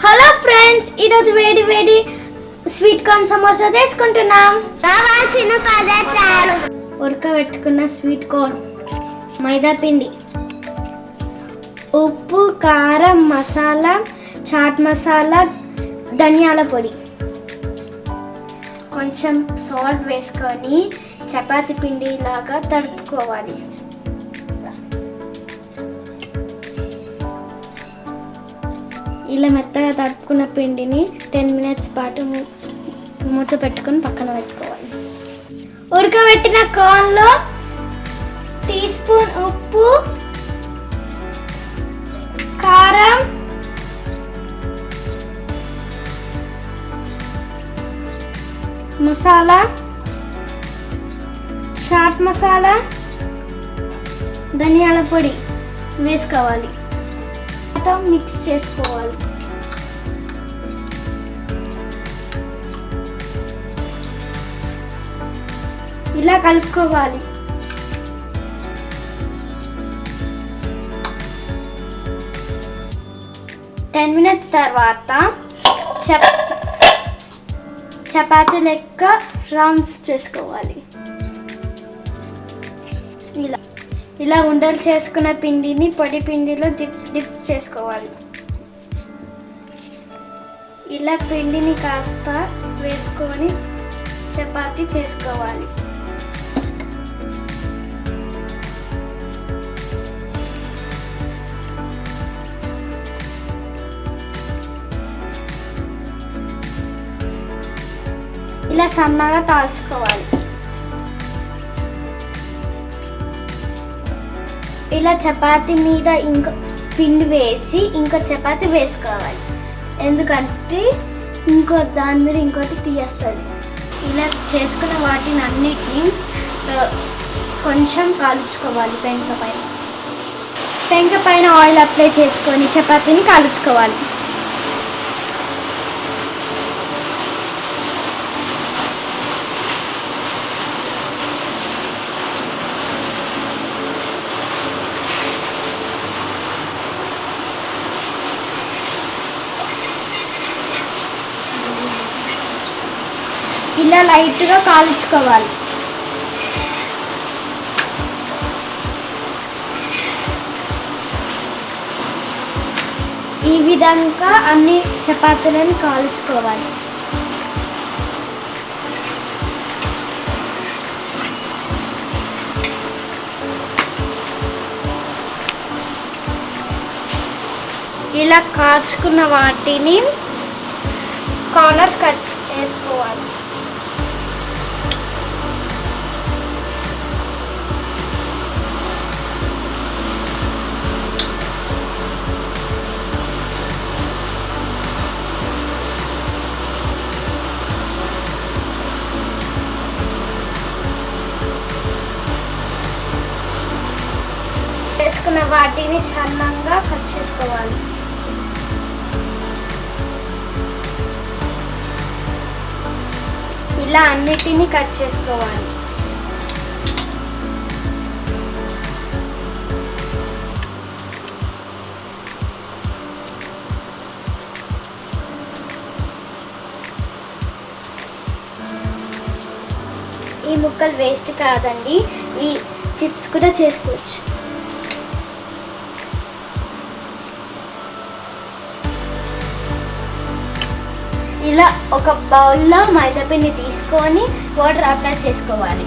Hello friends, ఈరోజు వేడి వేడి స్వీట్ కార్న్ సమోసా చేసుకుంటున్నాం. కావాల్సిన పదార్థాలు: ఉడకబెట్టుకున్న స్వీట్ కార్న్, మైదా పిండి, ఉప్పు, కారం, మసాలా, చాట్ మసాలా, ధనియాల పొడి, కొంచెం సాల్ట్ వేసుకొని చపాతీ పిండి లాగా తడుపుకోవాలి. ఇలా మెత్తగా తడుపుకున్న పిండిని 10 minutes పాటు మూత పెట్టుకొని పక్కన పెట్టుకోవాలి. ఉడకబెట్టిన కార్న్లో టీ స్పూన్ ఉప్పు, కారం, మసాలా, చాట్ మసాలా, ధనియాల పొడి వేసుకోవాలి. మిక్స్ చేసుకోవాలి. ఇలా కలుపుకోవాలి. టెన్ మినిట్స్ తర్వాత చపాతీ లెక్క రౌండ్స్ చేసుకోవాలి. ఇలా ఉండలు చేసుకున్న పిండిని పొడి పిండిలో డిప్ చేసుకోవాలి. ఇలా పిండిని కాస్త వేసుకొని చపాతీ చేసుకోవాలి. ఇలా సన్నగా కాల్చుకోవాలి. ఇలా చపాతీ మీద ఇంకో పిండి వేసి ఇంకో చపాతీ వేసుకోవాలి. ఎందుకంటే దాని మీద ఇంకోటి తీయేస్తుంది. ఇలా చేసుకున్న వాటిని అన్నిటినీ కొంచెం కాల్చుకోవాలి. పెంక పైన ఆయిల్ అప్లై చేసుకొని చపాతీని కాల్చుకోవాలి. ఇలా లైట్గా కాల్చుకోవాలి. ఈ విధంగా అన్ని చపాతీలను కాల్చుకోవాలి. ఇలా కాల్చుకున్న వాటిని కార్నర్స్ కట్ చేసుకోవాలి. చేసుకున్న వాటిని సన్నంగా కట్ చేసుకోవాలి. ఇలా అన్నిటినీ కట్ చేసుకోవాలి. ఈ ముక్కలు వేస్ట్ కాదండి, ఈ చిప్స్ కూడా చేసుకోవచ్చు. ఇలా ఒక బౌల్లో మైదాపిండి తీసుకొని వాటర్ అప్లై చేసుకోవాలి.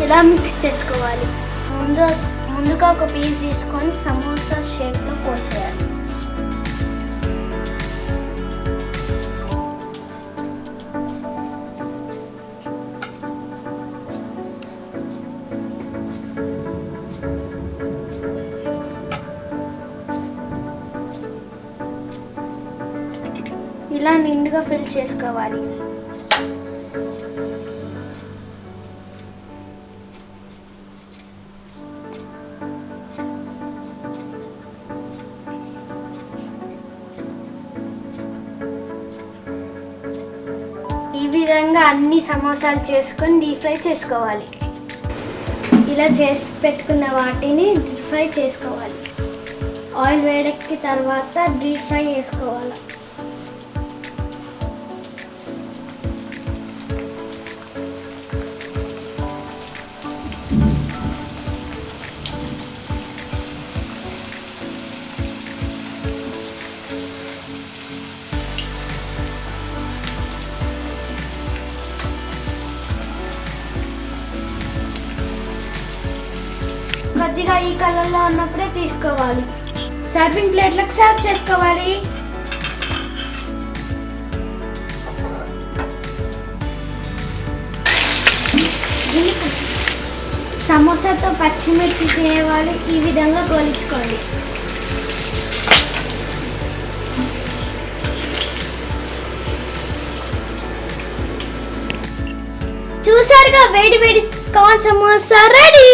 ఇలా మిక్స్ చేసుకోవాలి. ముందుగా ఒక పీస్ తీసుకొని సమోసా షేప్లో ఫోల్డ్ చేయాలి. ఇలా నిండుగా ఫిల్ చేసుకోవాలి. విధంగా అన్ని సమోసాలు చేసుకొని డీప్ ఫ్రై చేసుకోవాలి. ఇలా చేసి పెట్టుకున్న వాటిని డీప్ ఫ్రై చేసుకోవాలి. ఆయిల్ వేడెక్కి తర్వాత డీప్ ఫ్రై చేసుకోవాలి. కొద్దిగా ఈ కలర్లో ఉన్నప్పుడే తీసుకోవాలి. సర్వింగ్ ప్లేట్లకు సర్వ్ చేసుకోవాలి. సమోసాతో పచ్చిమిర్చి తినేవాళ్ళు ఈ విధంగా గోలించుకోండి. చూసారుగా వేడి వేడి కార్న్ సమోసా రెడీ.